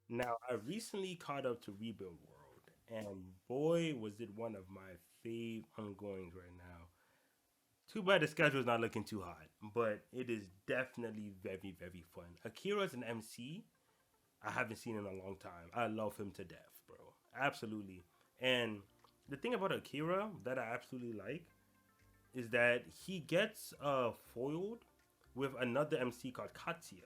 Now, I recently caught up to Rebuild World, and boy, was it one of my fave ongoings right now. Too bad the schedule is not looking too hot, but it is definitely very, very fun. Akira's an MC I haven't seen in a long time. I love him to death, bro. Absolutely. And the thing about Akira that I absolutely like is that he gets foiled with another MC called Katya.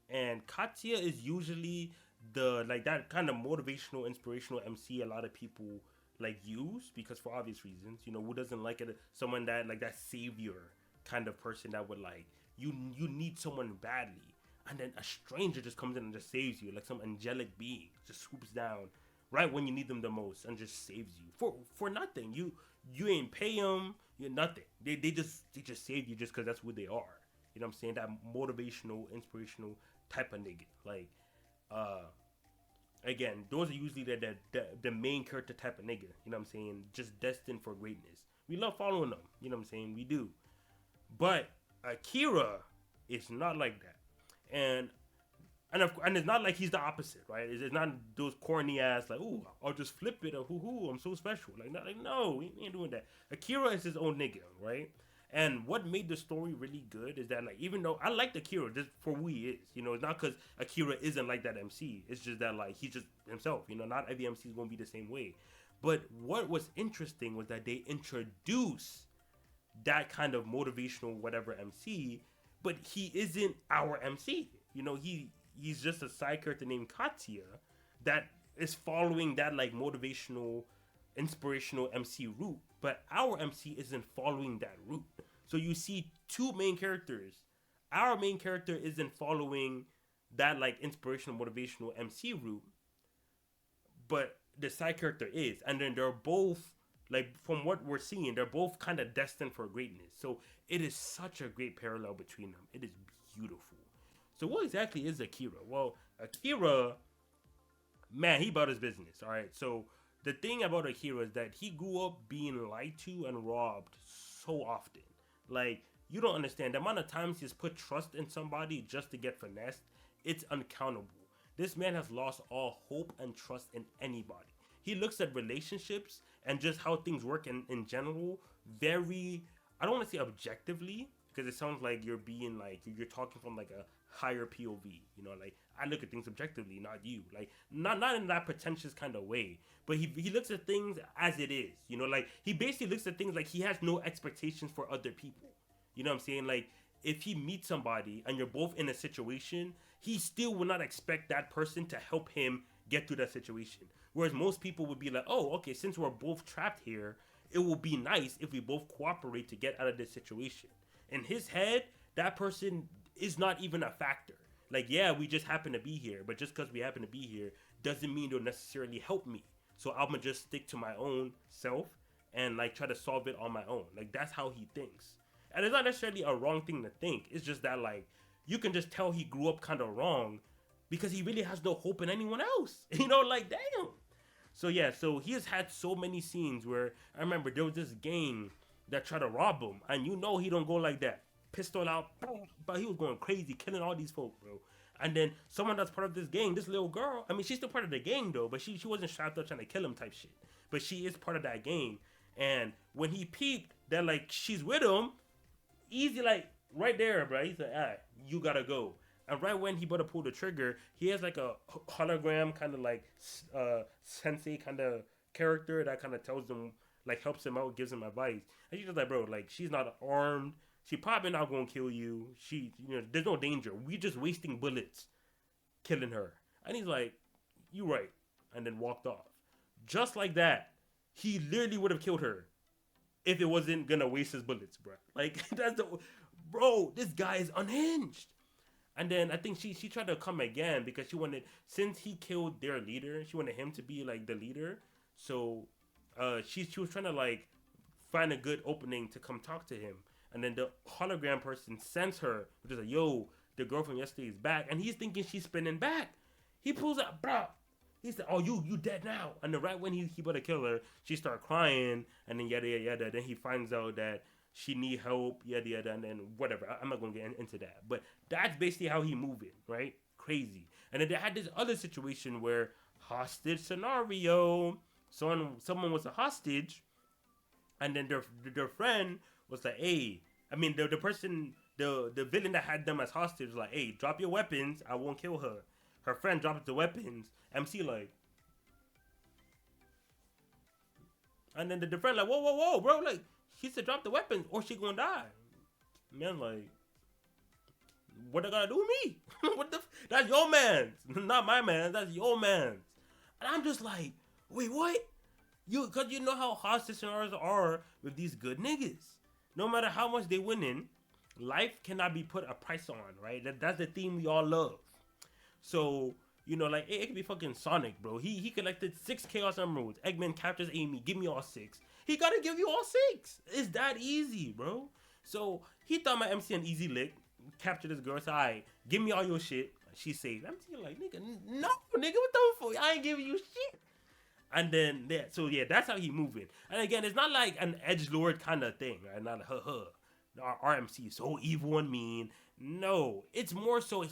And Katya is usually the like that kind of motivational, inspirational MC a lot of people like use because for obvious reasons, who doesn't like it? Someone that like that savior kind of person that would like you need someone badly, and then a stranger just comes in and just saves you, like some angelic being just swoops down right when you need them the most and just saves you for nothing. You ain't pay them, you nothing. They just save you just because that's who they are. You know what I'm saying? That motivational, inspirational type of nigga. Like, uh, again, those are usually the main character type of nigga. You know what I'm saying? Just destined for greatness. We love following them. You know what I'm saying? We do. But Akira is not like that. And and it's not like he's the opposite, right? It's not those corny ass like, "Ooh, I'll just flip it," or "Hoo, I'm so special." Like no, we ain't doing that. Akira is his own nigga, right? And what made the story really good is that like even though I like Akira just for who he is, it's not because Akira isn't like that MC. It's just that like he's just himself. Not every MC is gonna be the same way. But what was interesting was that they introduced that kind of motivational whatever MC, but he isn't our MC. He's just a side character named Katya that is following that like motivational, inspirational MC route, but our MC isn't following that route. So you see two main characters. Our main character isn't following that like inspirational, motivational MC route, but the side character is, and then they're both like from what we're seeing, they're both kind of destined for greatness. So it is such a great parallel between them. It is beautiful. So what exactly is Akira? Well, Akira, man, he about his business. All right. So the thing about Akira is that he grew up being lied to and robbed so often. Like you don't understand the amount of times he's put trust in somebody just to get finessed. It's uncountable. This man has lost all hope and trust in anybody. He looks at relationships and just how things work in general very, I don't want to say objectively because it sounds like you're being like you're talking from like a higher POV. Like I look at things objectively, not you. Like not in that pretentious kind of way, but he looks at things as it is. Like he basically looks at things like he has no expectations for other people. You know what I'm saying? Like if he meets somebody and you're both in a situation, he still will not expect that person to help him get through that situation. Whereas most people would be like, oh, okay, since we're both trapped here, it will be nice if we both cooperate to get out of this situation. In his head, that person is not even a factor. Like, yeah, we just happen to be here, but just because we happen to be here doesn't mean they'll necessarily help me. So I'm gonna just stick to my own self and like try to solve it on my own. Like that's how he thinks. And it's not necessarily a wrong thing to think. It's just that like you can just tell he grew up kind of wrong because he really has no hope in anyone else. Like damn. So yeah, so he has had so many scenes where I remember there was this gang that tried to rob him, and he don't go like that. Pistol out, boom, but he was going crazy, killing all these folk, bro. And then someone that's part of this gang, this little girl, I mean, she's still part of the gang though, but she wasn't strapped up trying to kill him type shit. But she is part of that gang. And when he peeped that like she's with him, easy like right there, bro. He's like, ah, you gotta go. And right when he about to pull the trigger, he has like a hologram kind of like sensei kind of character that kind of tells him like helps him out, gives him advice. And she's just like, bro, like she's not armed. She probably not gonna kill you. There's no danger. We just wasting bullets killing her. And he's like, you right. And then walked off. Just like that, he literally would have killed her if it wasn't gonna waste his bullets, bro. Like that's the bro. This guy is unhinged. And then I think she tried to come again because she wanted since he killed their leader, she wanted him to be like the leader. So she was trying to like find a good opening to come talk to him. And then the hologram person sends her, which is like, yo, the girl from yesterday is back, and he's thinking she's spinning back. He pulls out, bro. He said, "Oh, you dead now." And then right when he about to kill her, she start crying, and then yada yada yada. Then he finds out that she need help, yada yada, and then whatever. I'm not gonna get into that, but that's basically how he moving, right? Crazy. And then they had this other situation where hostage scenario. Someone was a hostage, and then their friend was like, "Hey, I mean the person the villain that had them as hostage was like, hey, drop your weapons. I won't kill her." Her friend drops the weapons. MC like, and then the friend like, whoa, whoa, whoa, bro, like she said drop the weapons or she gonna die. Man, like, what they gotta do with me? That's your man's, not my man. That's your man's. And I'm just like, wait, what? Cause you know how hostage scenarios are with these good niggas. No matter how much they winning, life cannot be put a price on, right? That's the theme we all love. So, like it could be fucking Sonic, bro. He collected 6 Chaos Emeralds. Eggman captures Amy. Give me all 6. He gotta give you all 6. It's that easy, bro. So he thought my MC an easy lick. Captured this girl. So, alright, give me all your shit. She saved. MC like, nigga, no, nigga, what the fuck? I ain't giving you shit. And then so yeah, that's how he moving. And again, it's not like an edge lord kind of thing, right? Not a Our RMC is so evil and mean. No, it's more so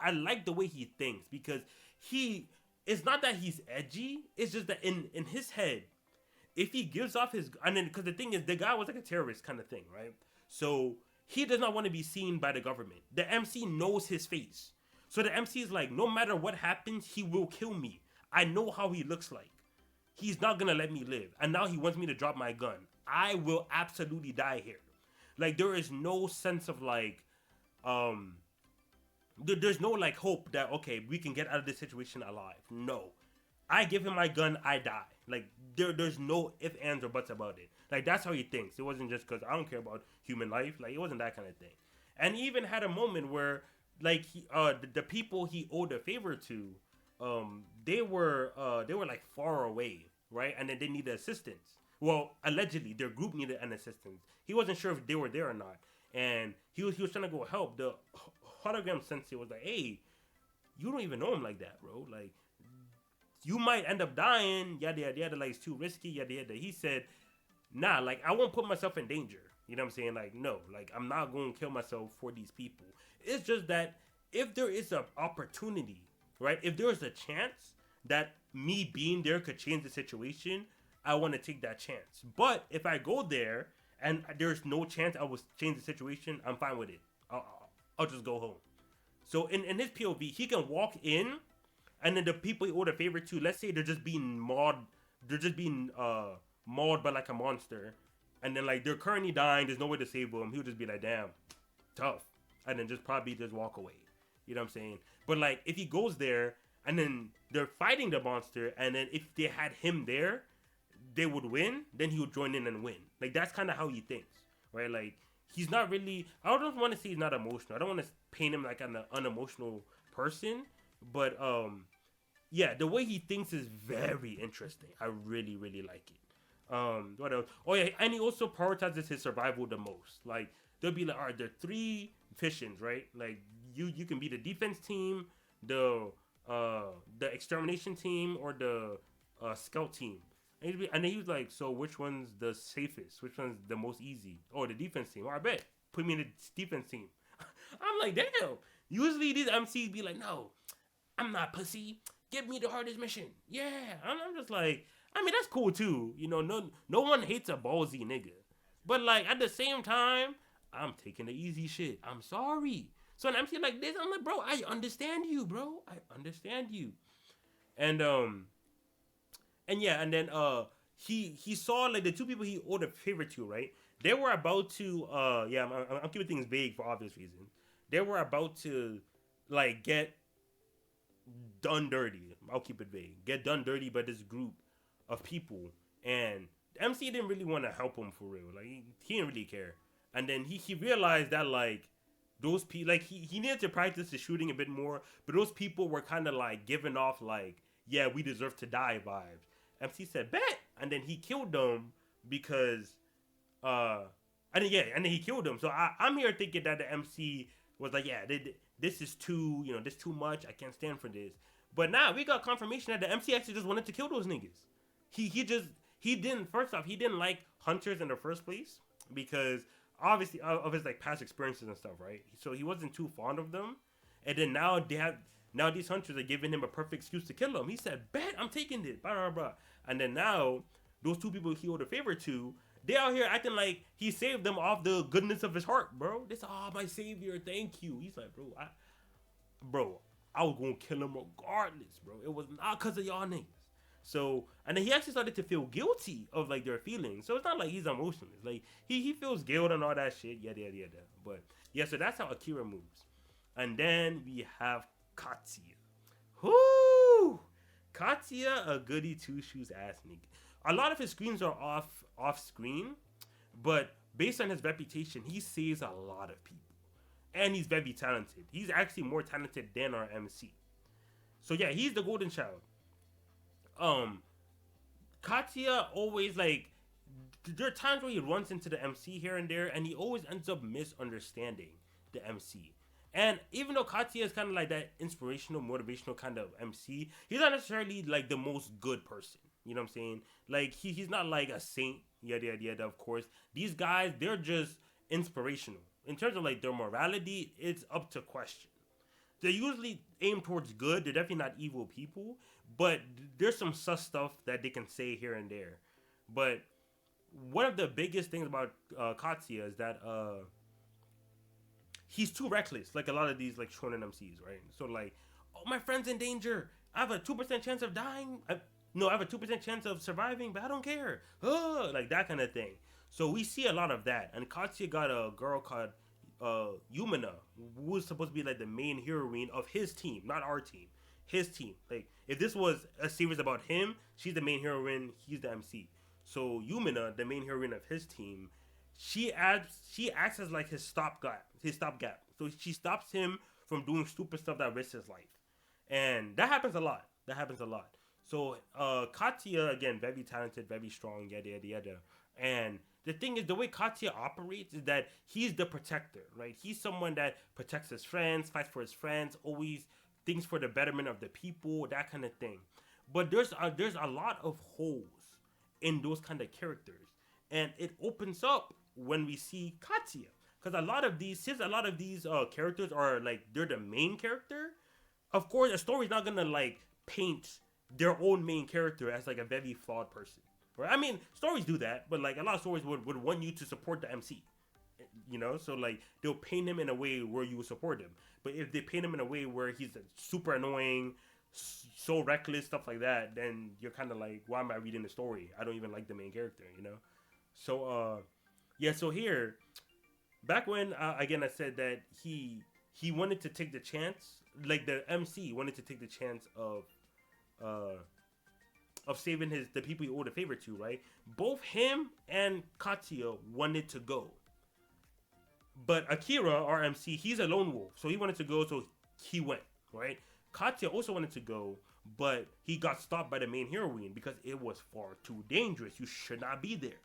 I like the way he thinks because he. It's not that he's edgy. It's just that in his head, if he gives off his and then because the thing is the guy was like a terrorist kind of thing, right? So he does not want to be seen by the government. The MC knows his face, so the MC is like, no matter what happens, he will kill me. I know how he looks like. He's not gonna let me live, and now he wants me to drop my gun. I will absolutely die here. Like there is no sense of like, there's no like hope that okay we can get out of this situation alive. No, I give him my gun, I die. Like there's no if ands or buts about it. Like that's how he thinks. It wasn't just because I don't care about human life. Like it wasn't that kind of thing. And he even had a moment where like the people he owed a favor to, they were like far away, right? And then they needed assistance. Well, allegedly, their group needed an assistance. He wasn't sure if they were there or not, and he was trying to go help. The hologram sensei was like, "Hey, you don't even know him like that, bro. Like, you might end up dying. Yada yada yada. Like, it's too risky. Yada yada." He said, "Nah, like, I won't put myself in danger. You know what I'm saying? Like, no, like, I'm not going to kill myself for these people. It's just that if there is an opportunity, right? If there is a chance that me being there could change the situation." I want to take that chance. But if I go there and there's no chance I will change the situation, I'm fine with it. I'll just go home. So in his POV, he can walk in, and then the people he owed a favor to, let's say they're just being mauled by like a monster, and then like they're currently dying, there's no way to save them. He'll just be like, damn, tough, and then just walk away. You know what I'm saying? But like if he goes there and then they're fighting the monster, and then if they had him there, they would win, then he would join in and win. Like that's kind of how he thinks, right? Like he's not really. I don't want to say he's not emotional. I don't want to paint him like an unemotional person, but yeah, the way he thinks is very interesting. I really really like it. What else? Oh yeah, and he also prioritizes his survival the most. Like there'll be like, all right, there are 3 missions, right? Like you can be the defense team, the extermination team, or the scout team. And then he was like, so which one's the safest? Which one's the most easy? Oh, the defense team. Oh, I bet. Put me in the defense team. I'm like, damn. Usually these MCs be like, no, I'm not pussy. Give me the hardest mission. Yeah. I'm just like, I mean, that's cool too. No one hates a ballsy nigga. But like, at the same time, I'm taking the easy shit. I'm sorry. So an MC like this, I'm like, bro, I understand you, bro. I understand you. And yeah, and then he saw like the 2 people he owed a favor to, right? They were about to I'm keeping things vague for obvious reasons. They were about to like get done dirty. I'll keep it vague. Get done dirty by this group of people, and MC didn't really want to help him for real. Like he didn't really care. And then he realized that like those people, like he needed to practice the shooting a bit more, but those people were kind of like giving off like, yeah, we deserve to die vibes. MC said, bet. And then he killed them because, and then he killed them. So I'm here thinking that the MC was like, yeah, this is too, this too much. I can't stand for this. But now we got confirmation that the MC actually just wanted to kill those niggas. He didn't like hunters in the first place because obviously of his like past experiences and stuff, right? So he wasn't too fond of them. And then now Now these hunters are giving him a perfect excuse to kill him. He said, "Bet I'm taking this." Blah blah blah. And then now those two people he owed a favor to, they out here acting like he saved them off the goodness of his heart, bro. This, oh, my savior, thank you. He's like, bro, I was gonna kill him regardless, bro. It was not because of y'all niggas. So, and then he actually started to feel guilty of like their feelings. So it's not like he's emotionless. Like he feels guilt and all that shit. Yada yada yada. But yeah, so that's how Akira moves. And then we have Katsuya. Whoo! Katsuya, a goody two shoes ass nigga. A lot of his screens are off screen, but based on his reputation, he saves a lot of people. And he's very talented. He's actually more talented than our MC. So yeah, he's the golden child. Um, Katya always like there are times where he runs into the MC here and there, and he always ends up misunderstanding the MC. And even though Katya is kind of like that inspirational, motivational kind of MC, he's not necessarily like the most good person. You know what I'm saying? Like he's not like a saint, yada yada yada. Of course, these guys, they're just inspirational. In terms of like their morality, it's up to question. They usually aim towards good. They're definitely not evil people, but there's some sus stuff that they can say here and there. But one of the biggest things about Katsuya is that he's too reckless. Like a lot of these like shonen MCs, right? So like, oh, my friend's in danger. I have a 2% chance of dying. No, I have a 2% chance of surviving, but I don't care. Like that kind of thing. So we see a lot of that. And Katsuya got a girl called Yumina, who was supposed to be like the main heroine of his team, not our team. His team. Like if this was a series about him, she's the main heroine, he's the MC. So Yumina, the main heroine of his team, she acts as like his stopgap. So she stops him from doing stupid stuff that risks his life. And that happens a lot. So Katya, again, very talented, very strong, yada yada yada. And the thing is, the way Katya operates is that he's the protector, right? He's someone that protects his friends, fights for his friends, always thinks for the betterment of the people, that kind of thing. But there's a lot of holes in those kind of characters, and it opens up when we see Katya, because a lot of these characters are like they're the main character. Of course, a story's not gonna like paint their own main character as like a very flawed person. Right? I mean, stories do that, but like a lot of stories would want you to support the MC. You know, so like they'll paint him in a way where you will support him. But if they paint him in a way where he's super annoying, so reckless, stuff like that, then you're kind of like, why am I reading the story? I don't even like the main character, you know. So yeah. So here, back when again I said that he wanted to take the chance, like the MC wanted to take the chance uh of saving the people he owed a favor to, right? Both him and Katya wanted to go. But Akira, our MC, he's a lone wolf. So he wanted to go, so he went, right? Katya also wanted to go, but he got stopped by the main heroine because it was far too dangerous. You should not be there.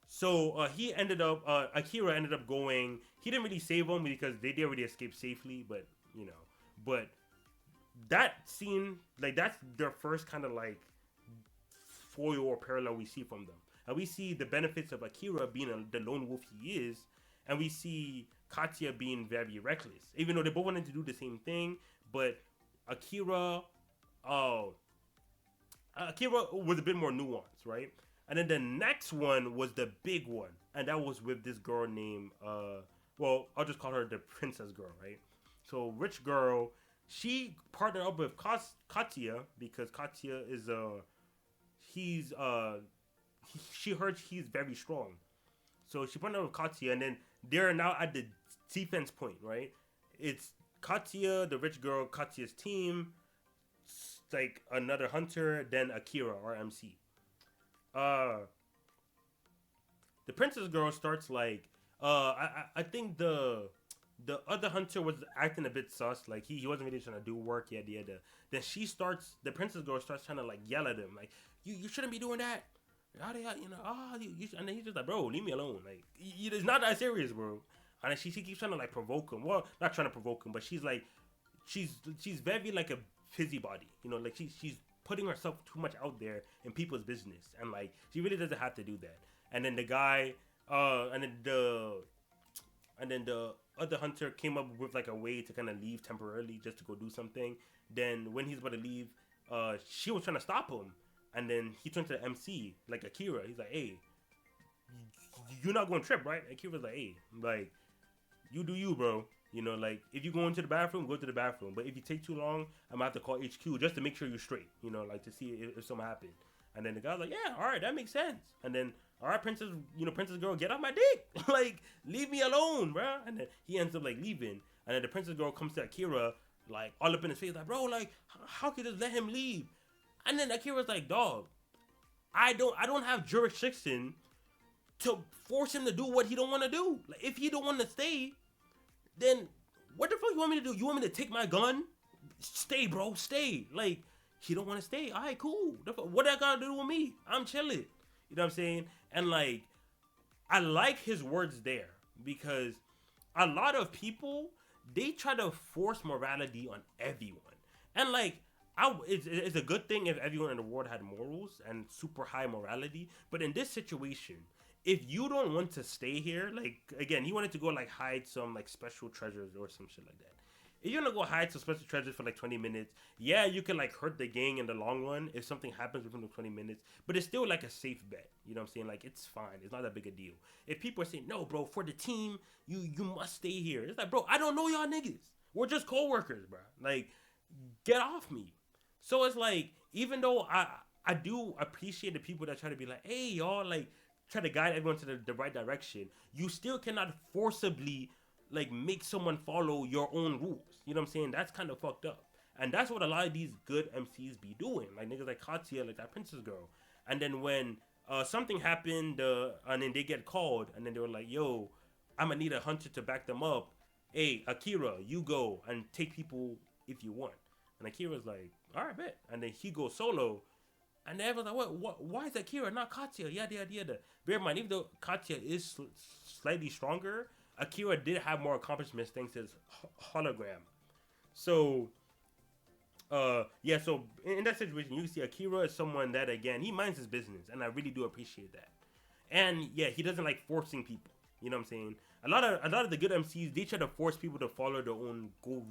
So Akira ended up going. He didn't really save him because they did already escape safely, but, you know. But that scene, like that's their first kind of like foil or parallel we see from them. And we see the benefits of Akira being the lone wolf he is, and we see Katya being very reckless. Even though they both wanted to do the same thing, but Akira was a bit more nuanced, right? And then the next one was the big one, and that was with this girl named well, I'll just call her the princess girl, right? So rich girl, she partnered up with Katya because Katya is she heard he's very strong. So she partnered up with Katya, and then they're now at the defense point, right? It's Katya, the rich girl, Katya's team, like another hunter, then Akira, our MC. The princess girl starts like I think the other hunter was acting a bit sus, like he wasn't really trying to do work yet. Then the princess girl starts trying to like yell at him, like you shouldn't be doing that. You know, and then he's just like, bro, leave me alone. Like, it's not that serious, bro. And then she keeps trying to like provoke him. Well, not trying to provoke him, but she's like, she's very like a busybody. You know, like she's putting herself too much out there in people's business, and like she really doesn't have to do that. And then the guy, and then the other hunter came up with like a way to kind of leave temporarily just to go do something. Then when he's about to leave, she was trying to stop him, and then he turned to the MC like Akira. He's like, "Hey, you're not going to trip, right?" Akira's like, "Hey, like you do you, bro. You know, like if you go into the bathroom, go to the bathroom. But if you take too long, I'm gonna have to call HQ just to make sure you're straight. You know, like to see if something happened." And then the guy's like, "Yeah, all right, that makes sense." And then, "All right, princess, princess girl, get off my dick. Like, leave me alone, bro." And then he ends up like leaving. And then the princess girl comes to Akira, like all up in his face, like, "Bro, like, how could you just let him leave?" And then Akira's like, "Dog, I don't have jurisdiction to force him to do what he don't want to do. Like, if he don't want to stay, then what the fuck you want me to do? You want me to take my gun? Stay, bro, stay." Like, he don't want to stay. All right, cool. What that got to do with me? I'm chilling. You know what I'm saying? And like, I like his words there because a lot of people, they try to force morality on everyone. And like, it's a good thing if everyone in the world had morals and super high morality. But in this situation, if you don't want to stay here, like again, he wanted to go like hide some like special treasures or some shit like that. If you're gonna go hide some special treasures for like 20 minutes, yeah, you can like hurt the gang in the long run if something happens within the 20 minutes, but it's still like a safe bet. You know what I'm saying? Like, it's fine. It's not that big a deal. If people are saying, "No, bro, for the team, you must stay here," it's like, bro, I don't know y'all niggas. We're just co-workers, bro. Like, get off me. So it's like, even though I do appreciate the people that try to be like, "Hey, y'all," like try to guide everyone to the right direction, you still cannot forcibly like make someone follow your own rules. You know what I'm saying? That's kind of fucked up. And that's what a lot of these good MCs be doing. Like niggas like Katya, like that princess girl. And then when something happened, and then they get called, and then they were like, "Yo, I'm gonna need a hunter to back them up. Hey, Akira, you go and take people if you want." And Akira's like, "All right, bet." And then he goes solo. And everyone's like, "What? Why is Akira not Katya?" Yada, yada, yada. Bear in mind, even though Katya is slightly stronger, Akira did have more accomplishments thanks to his hologram. So, yeah, so in that situation, you see Akira is someone that, again, he minds his business, and I really do appreciate that. And yeah, he doesn't like forcing people. You know what I'm saying? A lot of the good MCs, they try to force people to follow their own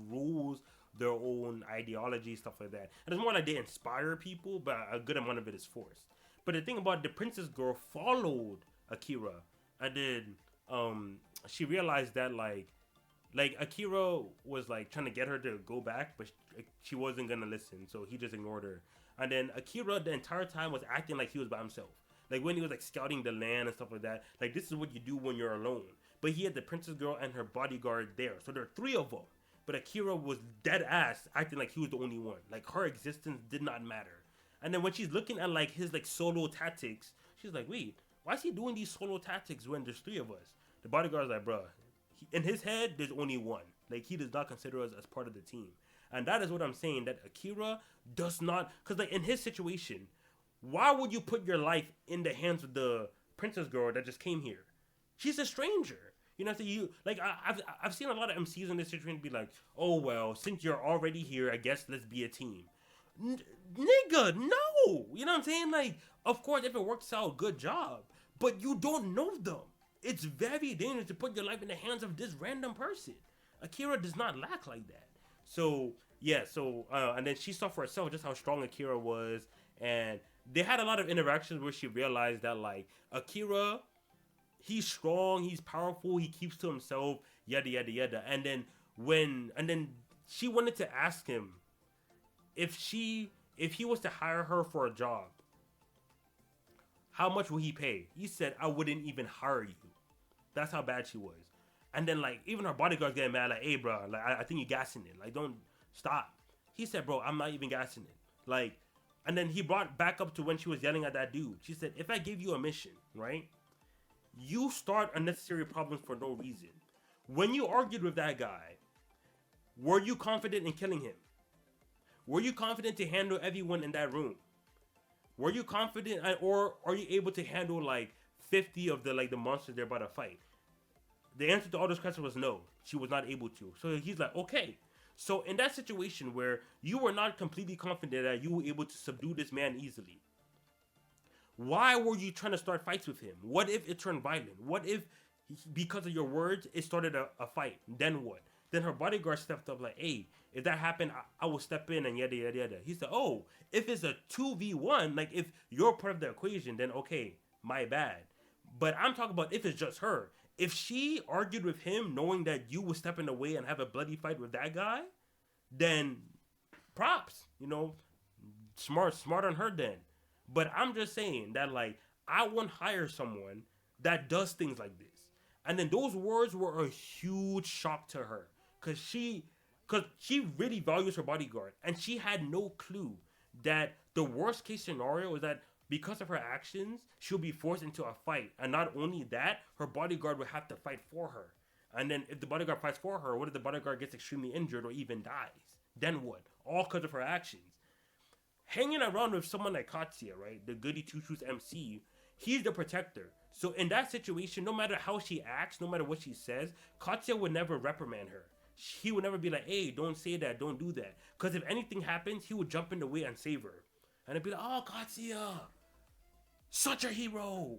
rules, their own ideology, stuff like that. And it's more like they inspire people, but a good amount of it is forced. But the thing about the princess girl followed Akira, and then she realized that like Akira was like trying to get her to go back, but she wasn't gonna listen, so he just ignored her. And then Akira the entire time was acting like he was by himself. Like when he was like scouting the land and stuff like that. Like, this is what you do when you're alone. But he had the princess girl and her bodyguard there, so there are three of them. But Akira was dead ass acting like he was the only one. Like, her existence did not matter. And then when she's looking at like his like solo tactics, she's like, "Wait, why is he doing these solo tactics when there's three of us?" The bodyguard's like, "Bruh, in his head, there's only one. Like, he does not consider us as part of the team." And that is what I'm saying, that Akira does not, because like in his situation, why would you put your life in the hands of the princess girl that just came here? She's a stranger. You know what I'm saying? I've seen a lot of MCs in this situation be like, "Oh well, since you're already here, I guess let's be a team." Nigga, no. You know what I'm saying? Like, of course, if it works out, good job. But you don't know them. It's very dangerous to put your life in the hands of this random person. Akira does not lack like that. So yeah, and then she saw for herself just how strong Akira was, and they had a lot of interactions where she realized that like Akira, he's strong, he's powerful, he keeps to himself, yada yada yada. And then she wanted to ask him if he was to hire her for a job, how much would he pay? He said, "I wouldn't even hire you." That's how bad she was. And then like even her bodyguards getting mad, like, "Hey, bro, like I think you're gassing it. Like, don't stop." He said, "Bro, I'm not even gassing it." Like, and then he brought back up to when she was yelling at that dude. She said, "If I give you a mission, right, you start unnecessary problems for no reason. When you argued with that guy, were you confident in killing him? Were you confident to handle everyone in that room? Were you confident, or are you able to handle like 50 of the monsters they're about to fight?" The answer to all those questions was no. She was not able to. So he's like, "Okay." So in that situation where you were not completely confident that you were able to subdue this man easily, why were you trying to start fights with him? What if it turned violent? What if Because of your words, it started a fight. Then what? Then her bodyguard stepped up like, hey, if that happened, I will step in and yada yada yada. He said, oh, if it's a 2v1, like if you're part of the equation, then okay, my bad. But I'm talking about if it's just her. If she argued with him knowing that you would step in the way and have a bloody fight with that guy, then props. Smart on her then. But I'm just saying that like I wouldn't hire someone that does things like this. And then those words were a huge shock to her because she really values her bodyguard, and she had no clue that the worst case scenario is that because of her actions, she'll be forced into a fight, and not only that, her bodyguard will have to fight for her. And then if the bodyguard fights for her, what if the bodyguard gets extremely injured or even dies? Then what? All because of her actions. Hanging around with someone like Katsuya, right, the goody two shoes MC, he's the protector. So in that situation, no matter how she acts, no matter what she says, Katsuya would never reprimand her. He would never be like, hey, don't say that, don't do that. Because if anything happens, he would jump in the way and save her. And it'd be like, oh, Katsuya, such a hero.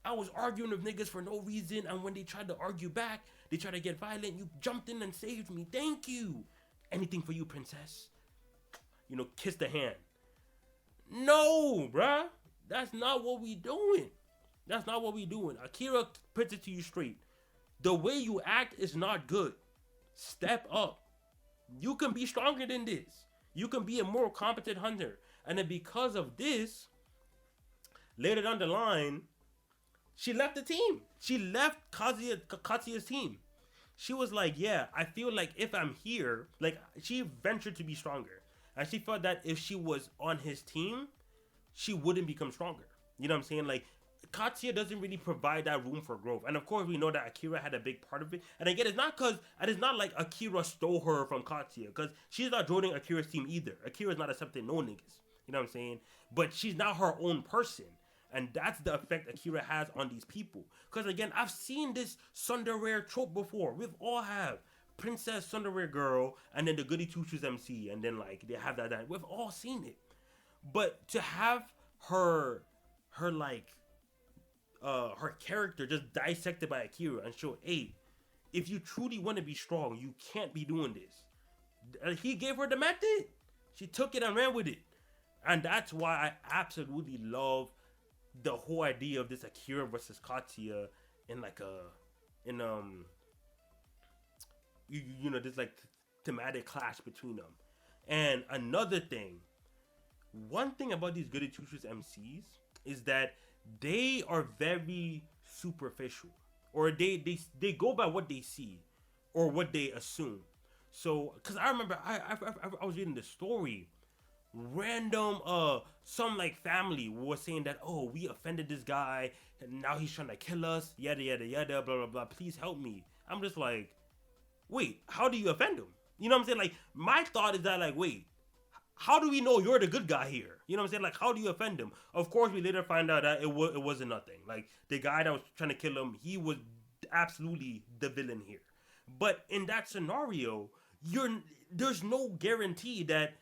I was arguing with niggas for no reason, and when they tried to argue back, they tried to get violent, you jumped in and saved me. Thank you. Anything for you, princess. Kiss the hand. No, bruh. That's not what we doing. That's not what we doing. Akira puts it to you straight. The way you act is not good. Step up. You can be stronger than this. You can be a more competent hunter. And then because of this, later down the line, she left the team. She left Katsuya's team. She was like, yeah, I feel like if I'm here, like she ventured to be stronger. And she felt that if she was on his team, she wouldn't become stronger. You know what I'm saying? Like, Katsuya doesn't really provide that room for growth. And of course, we know that Akira had a big part of it. And again, it's not like Akira stole her from Katsuya, because she's not joining Akira's team either. Akira's not accepting no niggas. You know what I'm saying? But she's now her own person. And that's the effect Akira has on these people. Because again, I've seen this Sunderwear trope before. We've all have. Princess Sunderwear girl, and then the goody two shoes MC, and then like they have that. We've all seen it. But to have her character just dissected by Akira and show, hey, if you truly want to be strong, you can't be doing this. He gave her the method. She took it and ran with it. And that's why I absolutely love the whole idea of this Akira versus Katsuya in this like thematic clash between them. And another thing, one thing about these goody two shoes MCs is that they are very superficial, or they go by what they see or what they assume. So, because I remember I was reading the story, random some like family was saying that, oh, we offended this guy and now he's trying to kill us, yada yada yada, blah blah blah, please help me. I'm just like, wait, how do you offend him? You know what I'm saying? Like, my thought is that, like, wait, how do we know you're the good guy here? You know what I'm saying? Like, how do you offend him? Of course, we later find out that it wasn't nothing. Like, the guy that was trying to kill him, he was absolutely the villain here. But in that scenario, there's no guarantee that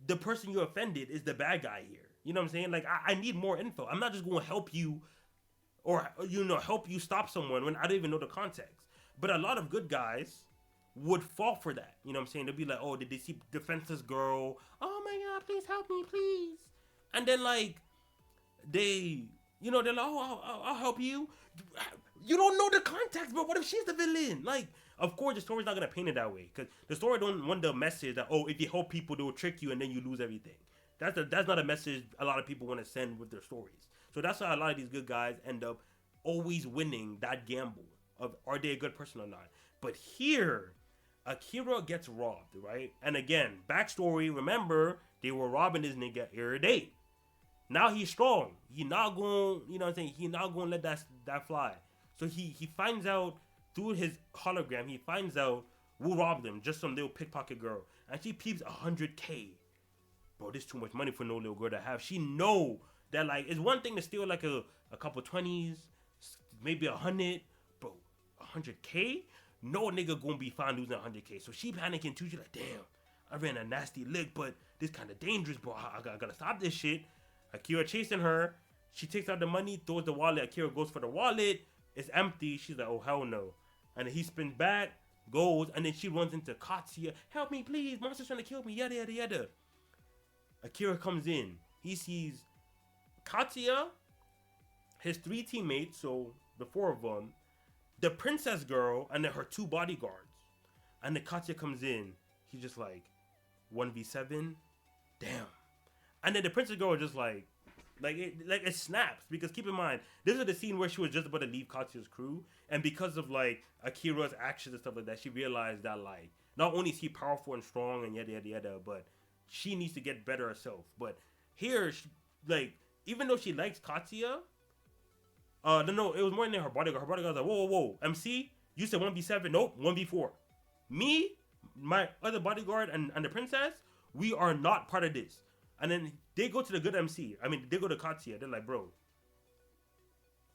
the person you offended is the bad guy here. You know what I'm saying? Like, I need more info. I'm not just going to help you or, help you stop someone when I don't even know the context. But a lot of good guys would fall for that. You know what I'm saying? They'd be like, oh, did they see defenseless girl? Oh my God, please help me, please. And then like, they're like, oh, I'll help you. You don't know the context, but what if she's the villain? Like, of course, the story's not going to paint it that way. Because the story don't want the message that, oh, if you help people, they'll trick you and then you lose everything. That's not a message a lot of people want to send with their stories. So that's why a lot of these good guys end up always winning that gamble of, are they a good person or not? But here, Akira gets robbed, right? And again, backstory, remember, they were robbing this nigga every day. Now he's strong. He not going, you know what I'm saying? He not going to let that fly. So he finds out through his hologram, he finds out who robbed him, just some little pickpocket girl. And she peeps 100K. Bro, this is too much money for no little girl to have. She know that, like, it's one thing to steal like a couple 20s, maybe 100, bro, 100K? No nigga gonna be fine losing 100K. So she panicking too. She like, damn, I ran a nasty lick, but this kind of dangerous, bro. I gotta stop this shit. Akira chasing her. She takes out the money, throws the wallet. Akira goes for the wallet. It's empty. She's like, oh hell no. And then he spins back, goes, and then she runs into Katsuya. Help me, please. Monster's trying to kill me. Yada yada yada. Akira comes in. He sees Katsuya, his three teammates, so the four of them, the princess girl, and then her two bodyguards. And then Katsuya comes in. He's just like, 1v7? Damn. And then the princess girl was just like it snaps, because keep in mind, this is the scene where she was just about to leave Katsuya's crew, and because of like Akira's actions and stuff like that, she realized that like not only is he powerful and strong and yada yada yada, but she needs to get better herself. But here, she, like, even though she likes Katsuya, no, it was more than her bodyguard. Her bodyguard was like, whoa, whoa, whoa, MC, you said 1v7, nope, 1v4. Me, my other bodyguard, and the princess, we are not part of this. And then they go to the good MC. I mean, they go to Katsuya. They're like, bro,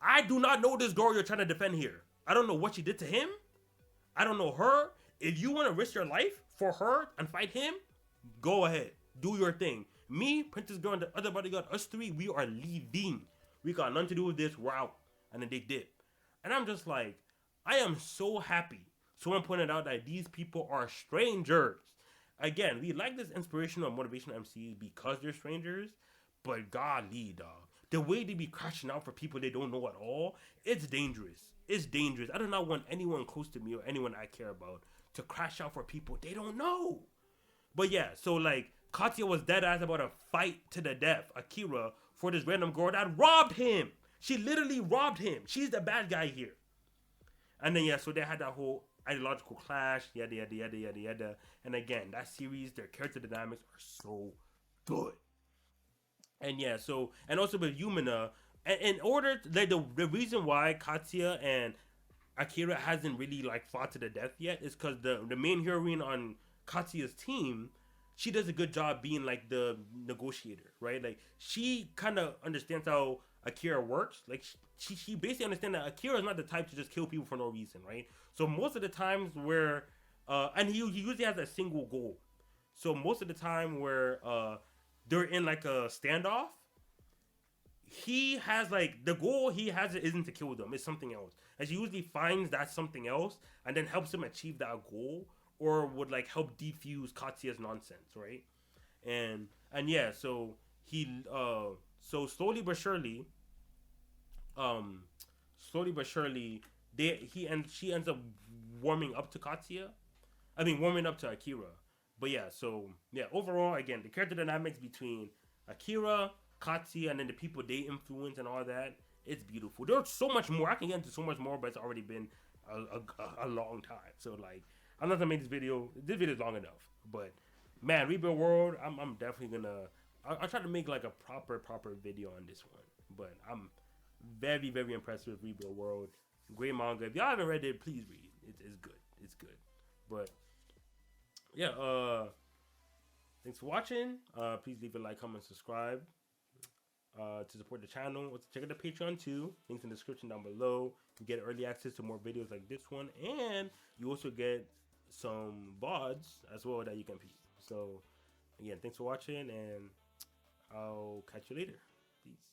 I do not know this girl you're trying to defend here. I don't know what she did to him. I don't know her. If you want to risk your life for her and fight him, go ahead. Do your thing. Me, Princess Girl, and the other bodyguard, us three, we are leaving. We got nothing to do with this. We're out. And then they dip. And I'm just like, I am so happy someone pointed out that these people are strangers. Again, we like this inspirational and motivational MCs because they're strangers, but golly, dog, the way they be crashing out for people they don't know at all, it's dangerous. It's dangerous. I do not want anyone close to me or anyone I care about to crash out for people they don't know. But yeah, so like, Katsuya was dead ass about a fight to the death, Akira, for this random girl that robbed him. She literally robbed him. She's the bad guy here. And then yeah, so they had that whole ideological clash, yada yada yada yada yada. And again, that series, their character dynamics are so good. And yeah, so and also with Yumina, in order like the reason why Katsuya and Akira hasn't really like fought to the death yet is because the main heroine on Katsuya's team, she does a good job being like the negotiator, right? Like she kind of understands how Akira works. Like she basically understands that Akira is not the type to just kill people for no reason, right? So most of the times where and he usually has a single goal. So most of the time where they're in like a standoff, he has like the goal he has isn't to kill them, it's something else. And he usually finds that something else and then helps him achieve that goal, or would like help defuse Katsuya's nonsense, right? And yeah, so he so slowly but surely she ends up warming up to Katsuya. I mean warming up to Akira. But yeah, so yeah, overall again, the character dynamics between Akira, Katsuya, and then the people they influence and all that, it's beautiful. There's so much more. I can get into so much more, but it's already been a long time. So like, I'm not gonna make this video. This video is long enough. But man, Rebuild World, I'm definitely gonna. I'll try to make like a proper video on this one. But I'm very impressed with Rebuild World. Great manga. If y'all haven't read it, please read. It's good. It's good. But yeah, thanks for watching. Please leave a like, comment, subscribe. To support the channel, check out the Patreon too. Links in the description down below. You get early access to more videos like this one, and you also get some VODs as well that you can peep. So again, thanks for watching, and I'll catch you later. Peace.